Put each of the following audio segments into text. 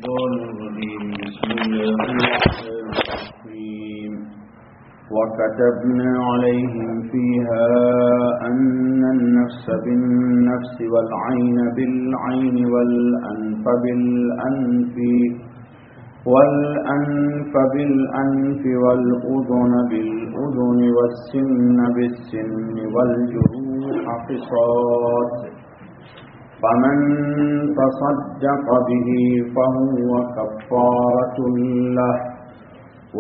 الشيطان الرجيم بسم الله الرحمن الرحيم وكتبنا عليهم فيها أن النفس بالنفس والعين بالعين والأنف بالأنف والأذن بالأذن والسن بالسن والجروح قصاص فمن تصدق به فهو كفارة له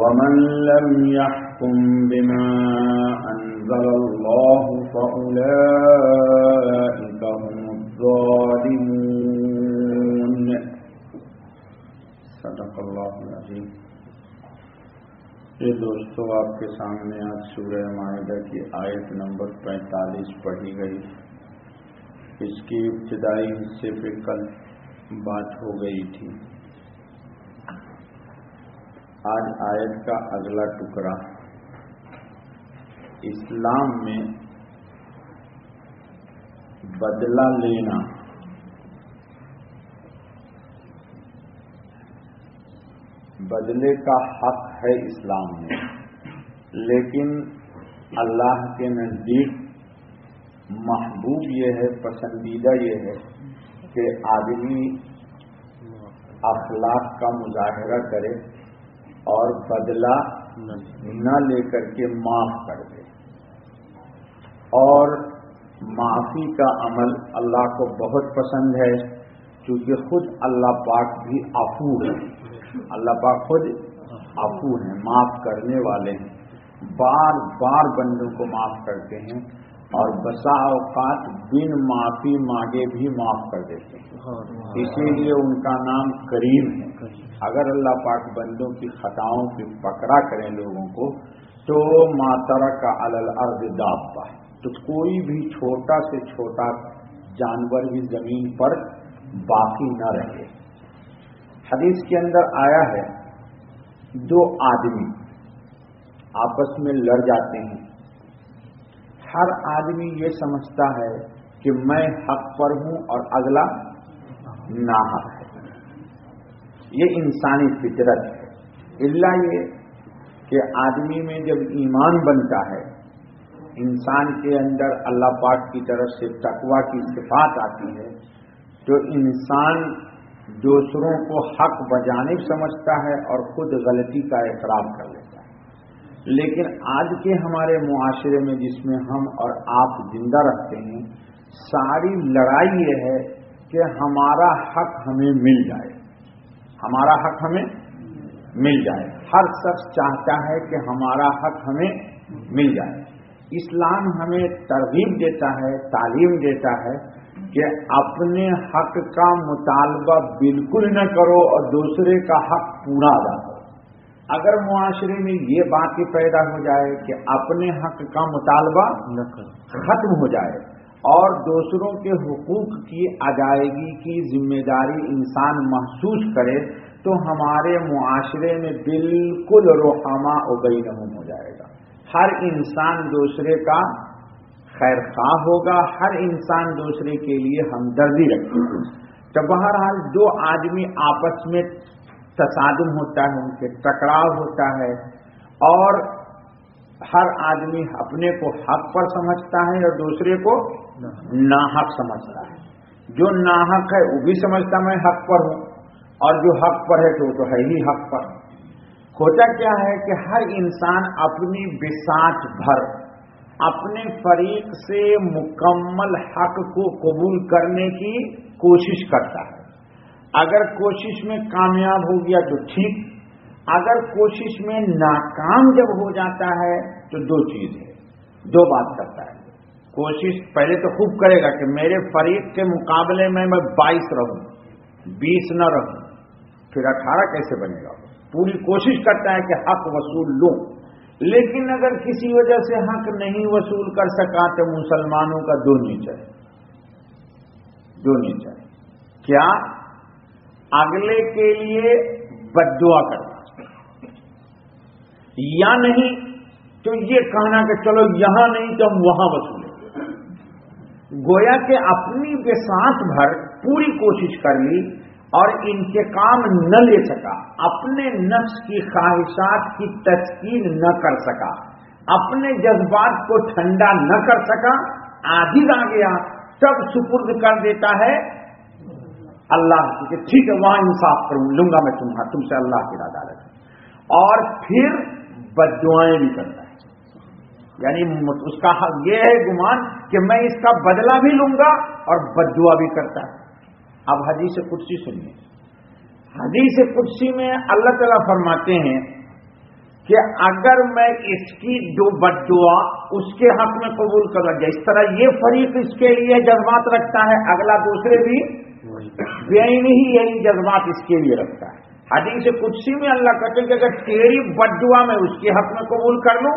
ومن لم يحكم بما أنزل الله فأولئك هم الظالمون صدق اللہ العظیم۔ یہ دوستو آپ کے سامنے آج سورہ مائدہ کی آیت نمبر 45 پڑھی گئی۔ اس کی ابتدائی حصے پہ کل بات ہو گئی تھی۔ آج آیت کا اگلا ٹکڑا اسلام میں بدلہ لینا، بدلے کا حق ہے اسلام میں، لیکن اللہ کے نزدیک محبوب یہ ہے، پسندیدہ یہ ہے کہ آدمی اخلاق کا مظاہرہ کرے اور بدلہ نہ لے کر کے معاف کر دے۔ اور معافی کا عمل اللہ کو بہت پسند ہے، کیونکہ خود اللہ پاک بھی عفو ہے۔ اللہ پاک خود عفو ہیں، معاف کرنے والے ہیں، بار بار بندوں کو معاف کرتے ہیں، اور بسا اوقات بن معافی مانگے بھی معاف کر دیتے ہیں۔ اسی لیے ان کا نام کریم ہے۔ اگر اللہ پاک بندوں کی خطاؤں کی پکڑا کریں لوگوں کو تو ما ترک علی الارض دابہ، تو کوئی بھی چھوٹا سے چھوٹا جانور بھی زمین پر باقی نہ رہے۔ حدیث کے اندر آیا ہے، دو آدمی آپس میں لڑ جاتے ہیں، ہر آدمی یہ سمجھتا ہے کہ میں حق پر ہوں اور اگلا ناحق ہے۔ یہ انسانی فطرت ہے، الا یہ کہ آدمی میں جب ایمان بنتا ہے، انسان کے اندر اللہ پاک کی طرف سے تقویٰ کی صفات آتی ہے، تو انسان دوسروں کو حق بجانب سمجھتا ہے اور خود غلطی کا اعتراف کر لیتا ہے۔ لیکن آج کے ہمارے معاشرے میں جس میں ہم اور آپ زندہ رہتے ہیں، ساری لڑائی یہ ہے کہ ہمارا حق ہمیں مل جائے، ہمارا حق ہمیں مل جائے۔ ہر شخص چاہتا ہے کہ ہمارا حق ہمیں مل جائے۔ اسلام ہمیں ترغیب دیتا ہے، تعلیم دیتا ہے کہ اپنے حق کا مطالبہ بالکل نہ کرو اور دوسرے کا حق پورا ادا کرو۔ اگر معاشرے میں یہ بات پیدا ہو جائے کہ اپنے حق کا مطالبہ ختم ہو جائے اور دوسروں کے حقوق کی ادائیگی کی ذمہ داری انسان محسوس کرے، تو ہمارے معاشرے میں بالکل رحماء بینہم ہو جائے گا۔ ہر انسان دوسرے کا خیر خواہ ہوگا، ہر انسان دوسرے کے لیے ہمدردی رکھے گا۔ تو بہرحال دو آدمی آپس میں تصادم ہوتا ہے، ان کے ٹکراؤ ہوتا ہے، اور ہر آدمی اپنے کو حق پر سمجھتا ہے اور دوسرے کو ناحق سمجھتا ہے۔ جو ناحق ہے وہ بھی سمجھتا میں حق پر ہوں، اور جو حق پر ہے تو وہ تو ہے ہی حق پر۔ ہوتا کیا ہے کہ ہر انسان اپنی بساط بھر اپنے فریق سے مکمل حق کو قبول کرنے کی کوشش کرتا ہے۔ اگر کوشش میں کامیاب ہو گیا تو ٹھیک، اگر کوشش میں ناکام جب ہو جاتا ہے تو دو چیز ہے، دو بات کرتا ہے۔ کوشش پہلے تو خوب کرے گا کہ میرے فریق کے مقابلے میں 22 رہوں، 20 نہ رہوں، پھر 18 کیسے بنے گا؟ پوری کوشش کرتا ہے کہ حق وصول لوں، لیکن اگر کسی وجہ سے حق نہیں وصول کر سکا تو مسلمانوں کا دو نیچے کیا؟ اگلے کے لیے بد دعا کرنا، یا نہیں تو یہ کہنا کہ چلو یہاں نہیں تو ہم وہاں وصولیں گے۔ گویا کہ اپنی بساط بھر پوری کوشش کر لی اور انتقام نہ لے سکا، اپنے نفس کی خواہشات کی تسکین نہ کر سکا، اپنے جذبات کو ٹھنڈا نہ کر سکا، عاجز آ گیا، تب سپرد کر دیتا ہے اللہ کہ ٹھیک ہے وہاں انصاف کروں لوں گا میں تم سے اللہ کی عدالت، اور پھر بددعائیں بھی کرتا ہے، یعنی اس کا یہ ہے گمان کہ میں اس کا بدلہ بھی لوں گا اور بددعا بھی کرتا ہے۔ اب حدیث قدسی سنیے، حدیث قدسی میں اللہ تعالیٰ فرماتے ہیں کہ اگر میں اس کی جو بددعا اس کے حق میں قبول کر لگ جائے، اس طرح یہ فریق اس کے لیے جذبات رکھتا ہے، اگلا دوسرے بھی بےعینی ہی یہی جذبات اس کے لیے رکھتا ہے۔ حدیث قدسی میں اللہ کہتے ہیں کہ اگر تیری بددعا میں اس کے حق میں قبول کر لوں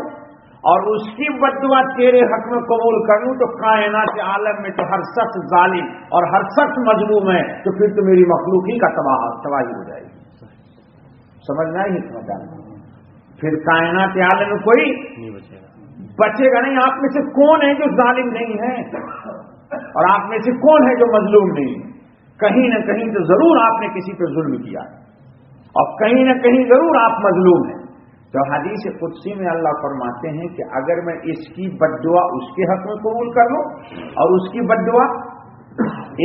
اور اس کی بددعا تیرے حق میں قبول کر لوں تو کائنات عالم میں تو ہر شخص ظالم اور ہر شخص مظلوم ہے، تو پھر تو میری مخلوق ہی کا تباہی ہو جائے گی۔ سمجھنا ہی سمجھ آنا، پھر کائنات عالم میں کوئی بچے گا نہیں۔ آپ میں سے کون ہے جو ظالم نہیں ہے اور آپ میں سے کون ہے جو مظلوم نہیں ہے؟ کہیں نہ کہیں تو ضرور آپ نے کسی پہ ظلم کیا ہے اور کہیں نہ کہیں ضرور آپ مظلوم ہیں۔ تو حدیث قدسی میں اللہ فرماتے ہیں کہ اگر میں اس کی بددعا اس کے حق میں قبول کر لوں اور اس کی بددعا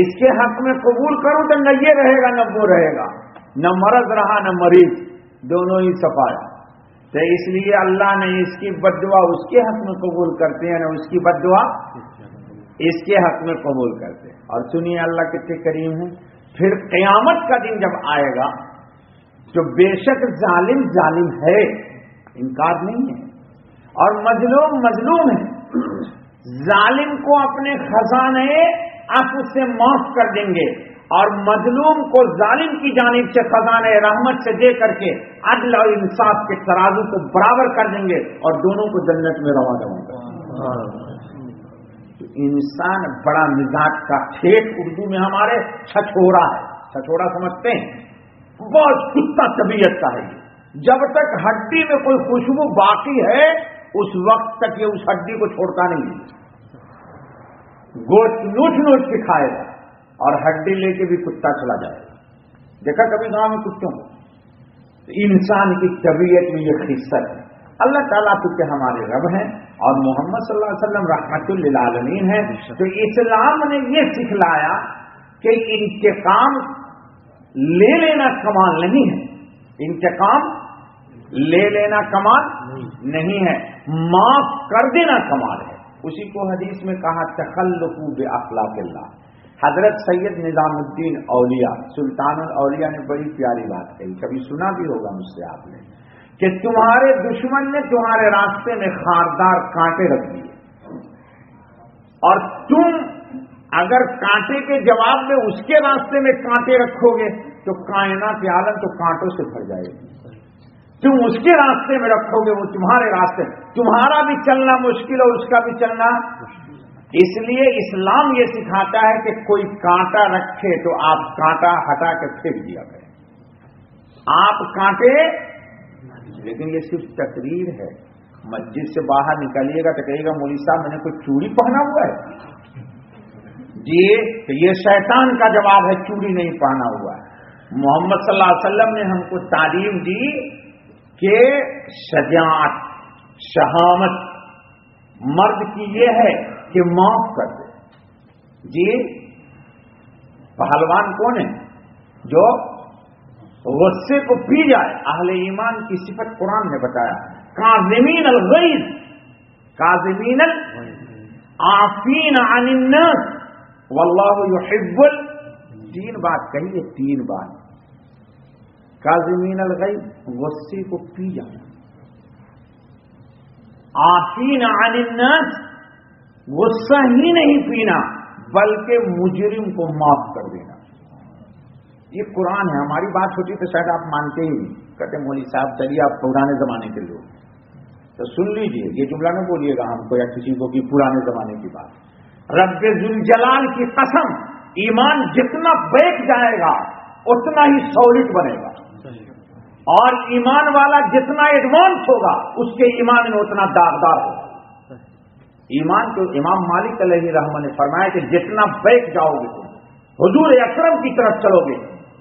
اس کے حق میں قبول کروں تو نہ یہ رہے گا نہ وہ رہے گا، نہ مرض رہا نہ مریض، دونوں ہی صفایا۔ تو اس لیے اللہ نے اس کی بددعا اس کے حق میں قبول کرتے ہیں، نہ اس کی بددعا اس کے حق میں قبول کرتے ہیں۔ اور سنیے اللہ کتنے کریم ہیں، پھر قیامت کا دن جب آئے گا تو بے شک ظالم ظالم ہے، انکار نہیں ہے، اور مظلوم مظلوم ہے، ظالم کو اپنے خزانے عفو سے معاف کر دیں گے اور مظلوم کو ظالم کی جانب سے خزانے رحمت سے دے کر کے عدل اور انصاف کے ترازو کو برابر کر دیں گے اور دونوں کو جنت میں رواں کریں گے۔ انسان بڑا مزاج کا ٹھیک، اردو میں ہمارے چھچھوڑا ہے، چھچھوڑا سمجھتے ہیں، بہت کتا طبیعت کا ہے۔ جب تک ہڈی میں کوئی خوشبو باقی ہے اس وقت تک یہ اس ہڈی کو چھوڑتا نہیں، گوشت نوچ نوچ کے کھائے گا اور ہڈی لے کے بھی کتا چلا جائے گا۔ دیکھا کبھی گاؤں میں کتوں؟ انسان کی طبیعت میں یہ خصلت ہے۔ اللہ تعالیٰ تو کہ ہمارے رب ہیں اور محمد صلی اللہ علیہ وسلم رحمت للعالمین ہیں، تو اسلام نے یہ سکھلایا کہ انتقام لے لینا کمال نہیں ہے، انتقام لے لینا کمال نہیں ہے، معاف کر دینا کمال ہے۔ اسی کو حدیث میں کہا تخلقوا باخلاق اللہ۔ حضرت سید نظام الدین اولیاء سلطان الاولیاء نے بڑی پیاری بات کہی، کبھی سنا بھی ہوگا مجھ سے آپ نے، کہ تمہارے دشمن نے تمہارے راستے میں خاردار کانٹے رکھ دیے اور تم اگر کانٹے کے جواب میں اس کے راستے میں کانٹے رکھو گے تو کائنات عالم تو کانٹوں سے بھر جائے گی۔ تم اس کے راستے میں رکھو گے وہ تمہارے راستے، تمہارا بھی چلنا مشکل اور اس کا بھی چلنا۔ اس لیے اسلام یہ سکھاتا ہے کہ کوئی کانٹا رکھے تو آپ کانٹا ہٹا کے پھینک دیا کریں، آپ کانٹے، لیکن یہ صرف تقریر ہے۔ مسجد سے باہر نکلیے گا تو کہے گا مولوی صاحب میں نے کوئی چوڑی پہنا ہوا ہے جی، تو یہ شیطان کا جواب ہے، چوڑی نہیں پہنا ہوا ہے۔ محمد صلی اللہ علیہ وسلم نے ہم کو تعلیم دی کہ شجاعت شہامت مرد کی یہ ہے کہ معاف کر دے۔ جی پہلوان کون ہے؟ جو غصے کو پی جائے۔ اہل ایمان کی صفت قرآن نے بتایا، کاظمین الغیظ، کاظمین العافین عن الناس واللہ یحب تین بات کہی ہے، تین بات، کاظمین الغیظ غصے کو پی جانا، عافین عن الناس غصہ ہی نہیں پینا بلکہ مجرم کو معاف کر دینا۔ یہ قرآن ہے، ہماری بات ہوتی تو شاید آپ مانتے ہی نہیں، کہتے مولوی صاحب چلیے آپ پرانے زمانے کے لوگ، تو سن لیجئے، یہ جملہ نہ بولیے گا ہم کو یا کسی کو کہ پرانے زمانے کی بات۔ رب ذوالجلال کی قسم، ایمان جتنا بیٹھ جائے گا اتنا ہی سالڈ بنے گا، اور ایمان والا جتنا ایڈوانس ہوگا اس کے ایمان میں اتنا داغدار ہوگا۔ ایمان کو امام مالک علیہ رحمہ نے فرمایا کہ جتنا بیٹھ جاؤ گے تم، حضور اکرم کی طرف چلو گے،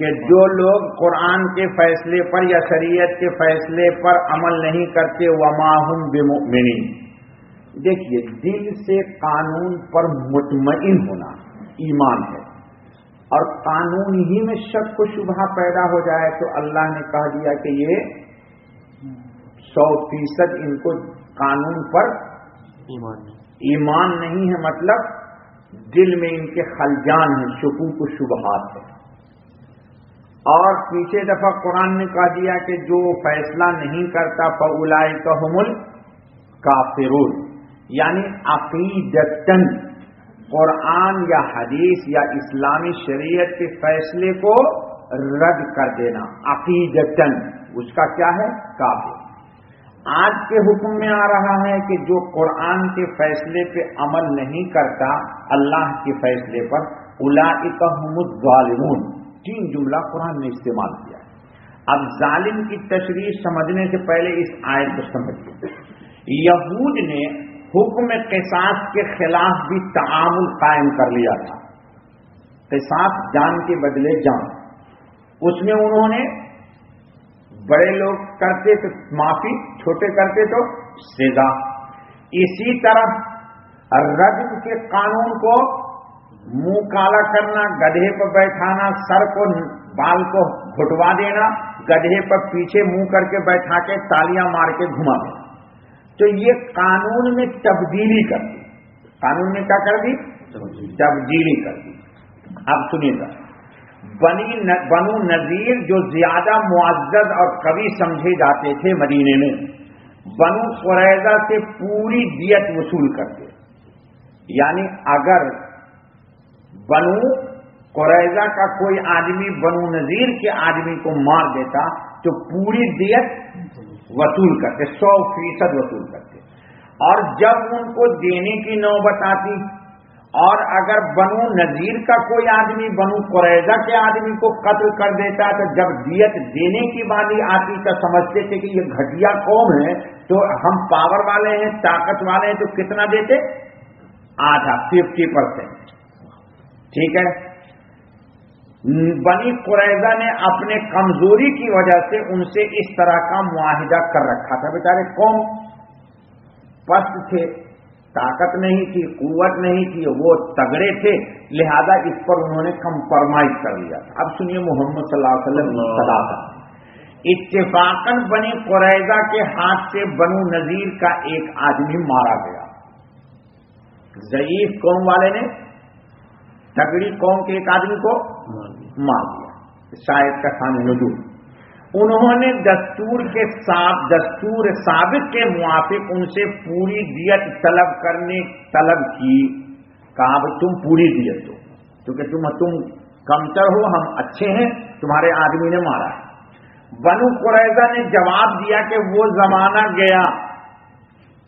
کہ جو لوگ قرآن کے فیصلے پر یا شریعت کے فیصلے پر عمل نہیں کرتے وما هم بمؤمنین. دیکھیے دل سے قانون پر مطمئن ہونا ایمان ہے، اور قانون ہی میں شک و شبہ پیدا ہو جائے تو اللہ نے کہہ دیا کہ یہ 100% ان کو قانون پر ایمان نہیں ہے، مطلب دل میں ان کے خلجان ہیں، شکوک و شبہات ہے. اور پیچھے دفعہ قرآن نے کہہ دیا کہ جو فیصلہ نہیں کرتا فَأُولَئِكَ هُمُ الْكَافِرُونَ، یعنی عقیدتاً قرآن یا حدیث یا اسلامی شریعت کے فیصلے کو رد کر دینا عقیدتاً، اس کا کیا ہے؟ کافر. آج کے حکم میں آ رہا ہے کہ جو قرآن کے فیصلے پہ عمل نہیں کرتا اللہ کے فیصلے پر، اولئک هم الظالمون. 3 جملہ قرآن نے استعمال کیا ہے. اب ظالم کی تشریح سمجھنے سے پہلے اس آیت کو سمجھیے. یہود نے حکم قصاص کے خلاف بھی تعامل قائم کر لیا تھا. قصاص جان کے بدلے جان، اس میں انہوں نے بڑے لوگ کرتے تو معافی، چھوٹے کرتے تو سزا. اسی طرح رجم کے قانون کو منہ کالا کرنا، گدھے پر بیٹھانا، سر کو بال کو گھٹوا دینا، گدھے پر پیچھے منہ کر کے بیٹھا کے تالیاں مار کے گھما دینا، تو یہ قانون میں تبدیلی کر دی. قانون میں کیا کر دی؟ تبدیلی کر دی. اب سنیے گا، بنو نذیر جو زیادہ معزز اور قوی سمجھے جاتے تھے مدینے میں، بنو قریظہ سے پوری دیت وصول کرتے. یعنی اگر بنو قریظہ کا کوئی آدمی بنو نذیر کے آدمی کو مار دیتا تو پوری دیت وصول کرتے، 100% وصول کرتے. اور جب ان کو دینے کی نوبت آتی، اور اگر بنو نذیر کا کوئی آدمی بنو قریظہ کے آدمی کو قتل کر دیتا تو جب دیت دینے کی باری آتی تو سمجھتے تھے کہ یہ گھٹیا قوم ہے تو ہم پاور والے ہیں، طاقت والے ہیں، تو کتنا دیتے؟ آدھا، 50%. ٹھیک ہے. بنی قریظہ نے اپنے کمزوری کی وجہ سے ان سے اس طرح کا معاہدہ کر رکھا تھا. بیچارے قوم پست تھے، طاقت نہیں تھی، قوت نہیں تھی، وہ تگڑے تھے، لہذا اس پر انہوں نے کمپرمائز کر لیا تھا. اب سنیے محمد صلی اللہ علیہ وسلم کی صداقت. اتفاقاً بنی قریظہ کے ہاتھ سے بنو نذیر کا ایک آدمی مارا گیا. ضعیف قوم والے نے تگڑی قوم کے ایک آدمی کو مار دیا. شاید کا خان نزول. انہوں نے دستور ثابت کے موافق ان سے پوری دیت طلب کی. کہا بھائی تم پوری دیت دو، کیونکہ تم کمتر ہو، ہم اچھے ہیں، تمہارے آدمی نے مارا ہے. بنو قریظہ نے جواب دیا کہ وہ زمانہ گیا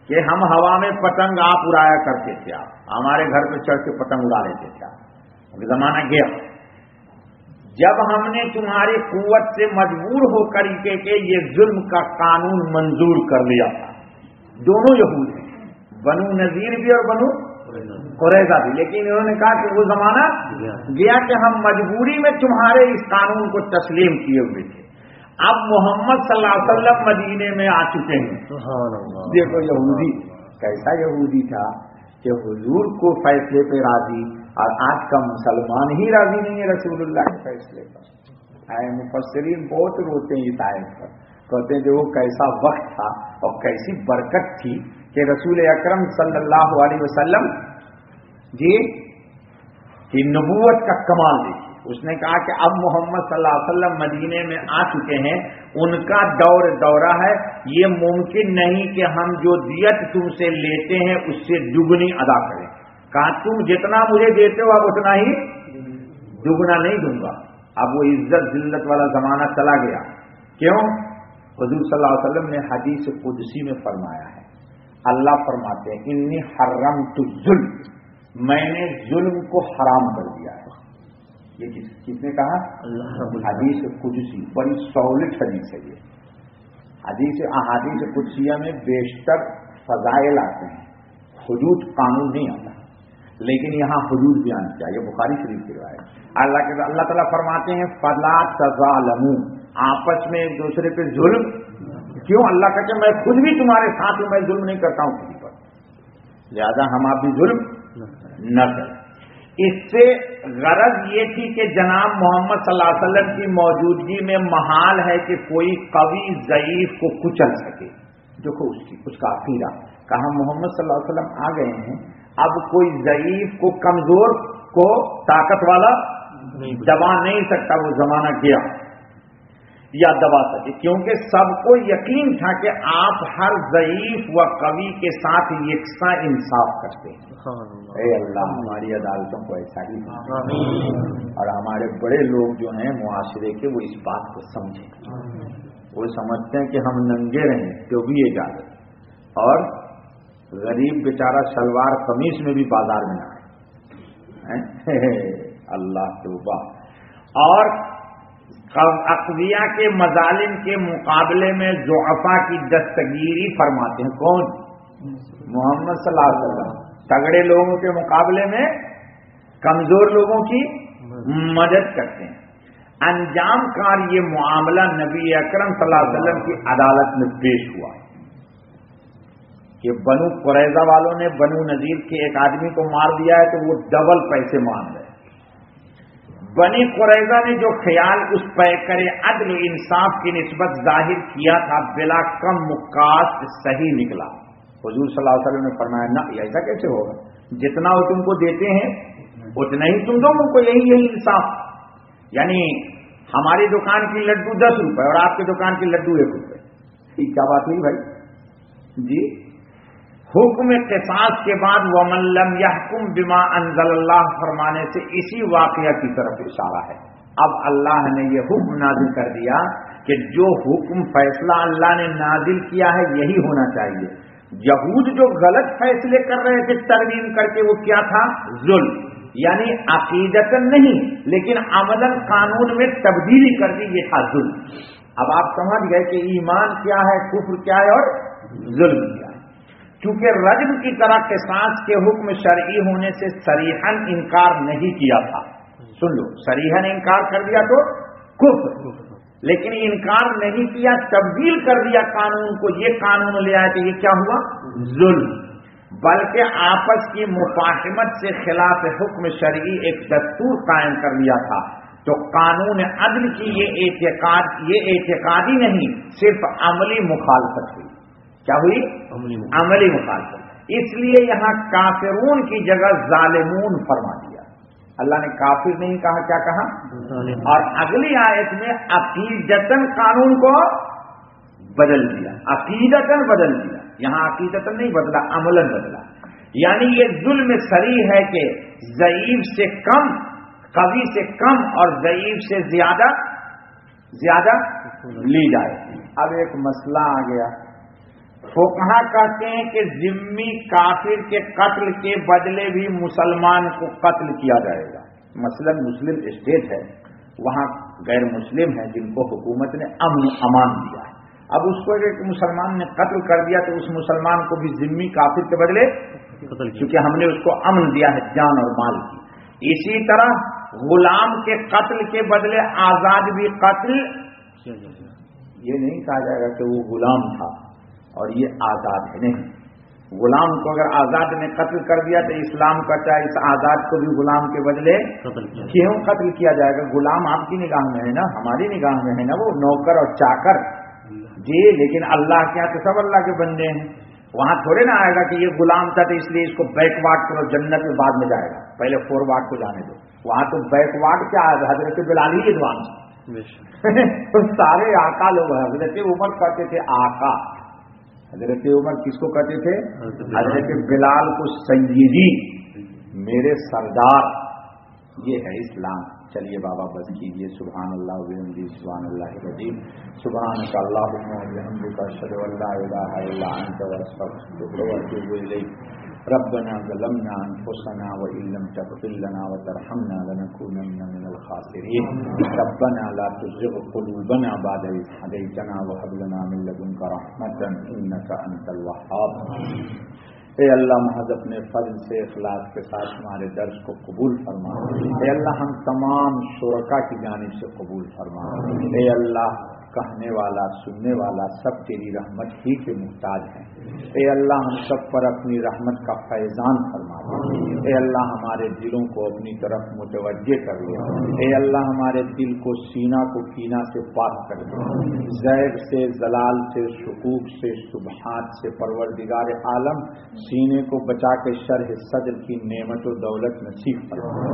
کہ ہم ہوا میں پتنگ آپ اڑایا کرتے تھے، آپ ہمارے گھر پہ چڑھ کے پتنگ اڑا لیتے تھے. زمانہ گیا جب ہم نے تمہاری قوت سے مجبور ہو کر کے یہ ظلم کا قانون منظور کر لیا تھا. دونوں یہود ہیں، بنو نذیر بھی اور بنو قریظہ بھی، لیکن انہوں نے کہا کہ وہ زمانہ گیا کہ ہم مجبوری میں تمہارے اس قانون کو تسلیم کیے ہوئے تھے. اب محمد صلی اللہ علیہ وسلم مدینے میں آ چکے ہیں. دیکھو یہودی کیسا یہودی تھا کہ حضور کو فیصلے پہ راضی، اور آج کا مسلمان ہی راضی نہیں ہے رسول اللہ کے فیصلے پر. مفسرین بہت روتے ہیں اس آیت پر، کہتے ہیں کہ وہ کیسا وقت تھا اور کیسی برکت تھی کہ رسول اکرم صلی اللہ علیہ وسلم جی کی نبوت کا کمال دیکھیے. اس نے کہا کہ اب محمد صلی اللہ علیہ وسلم مدینے میں آ چکے ہیں، ان کا دورہ ہے، یہ ممکن نہیں کہ ہم جو دیت تم سے لیتے ہیں اس سے دگنی ادا کریں. کہا تم جتنا مجھے دیتے ہو اب اتنا ہی دگنا نہیں دوں گا. اب وہ عزت ذلت والا زمانہ چلا گیا. کیوں؟ حضور صلی اللہ علیہ وسلم نے حدیث قدسی میں فرمایا ہے، اللہ فرماتے ہیں انی حرمت الظلم، میں نے ظلم کو حرام کر دیا ہے. یہ کس نے کہا؟ حدیث قدسی، بڑی سولٹ حدیث ہے یہ. احادیث قدسیہ میں بیشتر فضائل آتے ہیں، حدود قانون نہیں آتا. لیکن یہاں حدود بیان کیا، یہ بخاری شریف کی روایت۔ اللہ تعالیٰ فرماتے ہیں فلا تظالموا، آپس میں ایک دوسرے پہ ظلم کیوں؟ اللہ کہتے ہیں میں خود بھی تمہارے ساتھ ہوں، میں ظلم نہیں کرتا ہوں کسی پر، لہذا ہم آپ بھی ظلم نہ کریں۔ اس سے غرض یہ تھی کہ جناب محمد صلی اللہ علیہ وسلم کی موجودگی میں محال ہے کہ کوئی قوی ضعیف کو کچل سکے۔ دیکھو اس کا عقیدہ، کہا محمد صلی اللہ علیہ وسلم آ گئے ہیں، اب کوئی ضعیف کو کمزور کو طاقت والا دبا نہیں سکتا، وہ زمانہ گیا یا دبا سکے، کیونکہ سب کو یقین تھا کہ آپ ہر ضعیف و قوی کے ساتھ یکساں انصاف کرتے ہیں۔ اے اللہ ہماری عدالتوں کو ایسا ہی اور ہمارے بڑے لوگ جو ہیں معاشرے کے، وہ اس بات کو سمجھیں، وہ سمجھتے ہیں کہ ہم ننگے رہیں تو بھی اجازت، اور غریب بیچارہ شلوار قمیص میں بھی بازار میں نہ آئے۔ اللہ توبہ۔ اور اقویاء کے مظالم کے مقابلے میں ضعفاء کی دستگیری فرماتے ہیں۔ کون؟ محمد صلی اللہ علیہ وسلم۔ تگڑے لوگوں کے مقابلے میں کمزور لوگوں کی مدد کرتے ہیں۔ انجام کار یہ معاملہ نبی اکرم صلی اللہ علیہ وسلم کی عدالت میں پیش ہوا کہ بنو قریظہ والوں نے بنو نذیر کے ایک آدمی کو مار دیا ہے تو وہ ڈبل پیسے مانگ رہے۔ بنی قریظہ نے جو خیال اس پیکر عدل و انصاف کی نسبت ظاہر کیا تھا بلا کم مقاصد صحیح نکلا۔ حضور صلی اللہ علیہ وسلم نے فرمایا نہ، ایسا کیسے ہوگا، جتنا وہ تم کو دیتے ہیں اتنا ہی تم دو ان کو، یہی انصاف۔ یعنی ہماری دکان کی لڈو 10 روپے اور آپ کی دکان کی لڈو 1 روپے، ٹھیک کیا بات ہوئی بھائی جی؟ حکم قصاص کے بعد وَمَن لَّمْ يَحْكُم بِمَا أَنزَلَ اللَّهُ فرمانے سے اسی واقعہ کی طرف اشارہ ہے۔ اب اللہ نے یہ حکم نازل کر دیا کہ جو حکم فیصلہ اللہ نے نازل کیا ہے یہی ہونا چاہیے۔ یہود جو غلط فیصلے کر رہے تھے ترمیم کر کے، وہ کیا تھا؟ ظلم، یعنی عقیدتاً نہیں لیکن عملاً قانون میں تبدیلی کر دی، یہ تھا ظلم۔ اب آپ سمجھ گئے کہ ایمان کیا ہے، کفر کیا ہے اور ظلم کیا ہے۔ چونکہ رجم کی طرح قصاص کے حکم شرعی ہونے سے صریحاً انکار نہیں کیا تھا، سن لو، صریحاً انکار کر دیا تو کفر، لیکن انکار نہیں کیا، تبدیل کر دیا قانون کو، یہ قانون لے آئے تو یہ کیا ہوا؟ ظلم۔ بلکہ آپس کی مفاہمت سے خلاف حکم شرعی ایک دستور قائم کر لیا تھا، تو قانون عدل کی یہ اعتقادی نہیں صرف عملی مخالفت ہوئی۔ کیا ہوئی؟ عملی مخالفت۔ اس لیے یہاں کافرون کی جگہ ظالمون فرما دیا۔ اللہ نے کافر نہیں کہا، کیا کہا؟ اور اگلی آیت میں عقیدتاً قانون کو بدل دیا، عقیدتاً بدل دیا، یہاں عقیدتاً نہیں بدلا، عملاً بدلا۔ یعنی یہ ظلم صریح ہے کہ ضعیف سے کم، قوی سے کم اور ضعیف سے زیادہ لی جائے۔ اب ایک مسئلہ آ گیا، فقہا کہتے ہیں کہ ذمی کافر کے قتل کے بدلے بھی مسلمان کو قتل کیا جائے گا۔ مثلا مسلم اسٹیٹ ہے، وہاں غیر مسلم ہیں جن کو حکومت نے امن امان دیا ہے، اب اس کو ایک مسلمان نے قتل کر دیا تو اس مسلمان کو بھی ذمی کافر کے بدلے کیونکہ ہم نے اس کو امن دیا ہے جان اور مال کی۔ اسی طرح غلام کے قتل کے بدلے آزاد بھی قتل، یہ نہیں کہا جائے گا کہ وہ غلام تھا اور یہ آزاد ہے، نہیں، غلام کو اگر آزاد نے قتل کر دیا تو اسلام کا چاہے اس آزاد کو بھی غلام کے بدلے کیوں قتل کیا جائے گا؟ غلام آپ کی نگاہ میں ہے نا، ہماری نگاہ میں ہے نا، وہ نوکر اور چاکر جی، لیکن اللہ کے یہاں تو سب اللہ کے بندے ہیں، وہاں تھوڑے نہ آئے گا کہ یہ غلام تھا تو اس لیے اس کو بیک وارڈ کرو، جنت میں بعد میں جائے گا، پہلے فور وارڈ کو جانے دو۔ وہاں تو بیک وارڈ کیا ہے؟ حضرت بلال ہی ادوان سارے آقا لوگ ہیں۔ حضرت عمر کہتے تھے آقا، حضرت عمر کس کو کہتے تھے؟ حضرت بلال کو سیدی، میرے سردار، یہ ہے اسلام۔ چلیے بابا بس کیجیے، سبحان اللہ وبحمدہ، سبحان اللہ العظیم، سبحانک اللہم وبحمدک، اشہد ان لا الہ الا انت، استغفرک واتوب الیک۔ ربنا ظلمنا انفسنا وان لم تغفر لنا وترحمنا لنكونن من الخاسرين ربنا لا تزغ قلوبنا بعد إذ هديتنا وهب لنا من لدنك رحمة إنك أنت الوهاب اے اللہ محض اپنے فضل سے اخلاص کے ساتھ ہمارے درس کو قبول فرما. اے اللہ ہم تمام شرکا کی جانب سے قبول فرما. اے اللہ کہنے والا سننے والا سب تیری رحمت ہی کے محتاج ہیں. اے اللہ ہم سب پر اپنی رحمت کا فیضان فرما دے. اے اللہ ہمارے دلوں کو اپنی طرف متوجہ کر لے. اے اللہ ہمارے دل کو سینہ کو کینہ سے پاک کر دے. زیغ سے زلال سے شکوک سے شبہات سے پروردگار عالم سینے کو بچا کے شرح صدر کی نعمت و دولت نصیب فرما.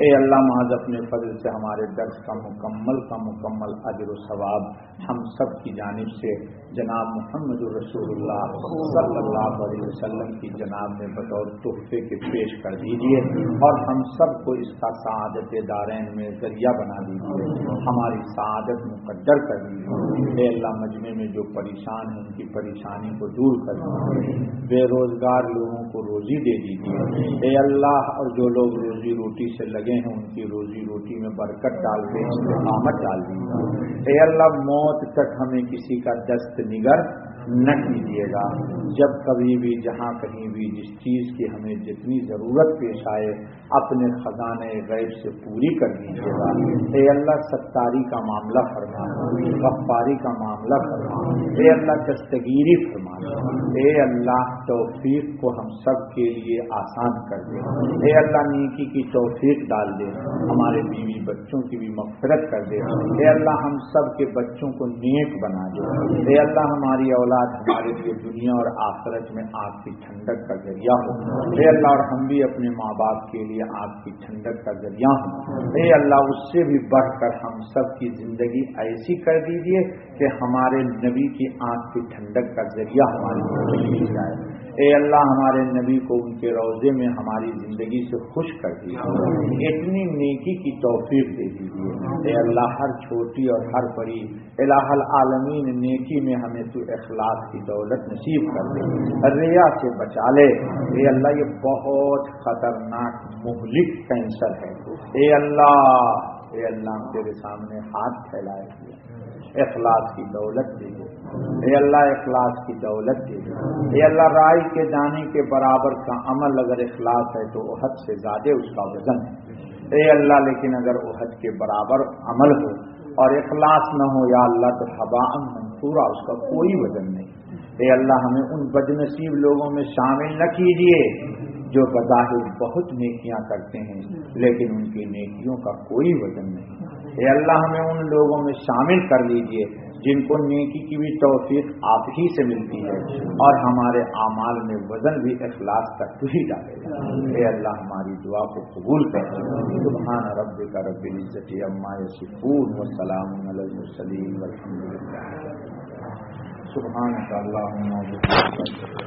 اے اللہ محض اپنے فضل سے ہمارے درس کا مکمل اجر و ثواب ہم سب کی جانب سے جناب محمد رسول اللہ صلی اللہ علیہ وسلم کی جناب میں بطور تحفے کے پیش کر دیجیے اور ہم سب کو اس کا سعادت دارین میں ذریعہ بنا دیجیے. ہماری سعادت مقدر کر دیجیے. اے اللہ مجمع میں جو پریشان ہیں ان کی پریشانی کو دور کر دیجیے. بے روزگار لوگوں کو روزی دے دیجیے. اے اللہ اور جو لوگ روزی روٹی سے لگے ہیں ان کی روزی روٹی میں برکت ڈال کے استقامت ڈال دیجیے. اے اللہ موت تک ہمیں کسی کا دست نگر نہ کیجیے گا. جب کبھی بھی جہاں کہیں بھی جس چیز کی ہمیں جتنی ضرورت پیش آئے اپنے خزانے غیب سے پوری کر دیجیے گا. اے اللہ ستاری کا معاملہ فرما, غفاری کا معاملہ فرما. اے اللہ دستگیری فرما. اے اللہ توفیق کو ہم سب کے لیے آسان کر دے. اے اللہ نیکی کی توفیق ڈال دے. ہمارے بیوی بچوں کی بھی مغفرت کر دے. اے اللہ ہم سب کے بچوں کو نیک بنا دے. اے اللہ ہماری اولاد ہمارے لیے دنیا اور آخرت میں آپ کی ٹھنڈک کا ذریعہ ہو. اے اللہ اور ہم بھی اپنے ماں باپ کے لیے آپ کی ٹھنڈک کا ذریعہ ہوں. اے اللہ اس سے بھی بڑھ کر ہم سب کی زندگی ایسی کر دیجیے کہ ہمارے نبی کی آنکھ کی ٹھنڈک کا ذریعہ ہماری زندگی جائے. اے اللہ ہمارے نبی کو ان کے روضے میں ہماری زندگی سے خوش کر دیجیے. اتنی نیکی کی توفیق دے دیجیے. اے اللہ ہر چھوٹی اور ہر بڑی الہ العالمین نیکی میں ہمیں تو اخلاص کی دولت نصیب کر دے. ریا سے بچا لے. اے اللہ یہ بہت خطرناک مہلک کینسر ہے. اے اللہ تیرے سامنے ہاتھ پھیلائے ہوئے اخلاص کی دولت دے دے. اے اللہ اخلاص کی دولت دے دے. اے اللہ رائی کے دانے کے برابر کا عمل اگر اخلاص ہے تو احد سے زیادہ اس کا وزن ہے. اے اللہ لیکن اگر احد کے برابر عمل ہو اور اخلاص نہ ہو یا اللہ تو حباء منثورا, اس کا کوئی وزن نہیں. اے اللہ ہمیں ان بد نصیب لوگوں میں شامل نہ کیجیے جو بظاہر بہت نیکیاں کرتے ہیں لیکن ان کی نیکیوں کا کوئی وزن نہیں. اے اللہ ہمیں ان لوگوں میں شامل کر لیجیے جن کو نیکی کی بھی توفیق آپ ہی سے ملتی ہے اور ہمارے اعمال میں وزن بھی اخلاص تک تو ہی ڈالے گا. اے اللہ ہماری دعا کو قبول کر. سبحان ربک رب العزت عما یصفون وسلام علی المرسلین والحمد للہ. سبحانک اللہم وبحمدک.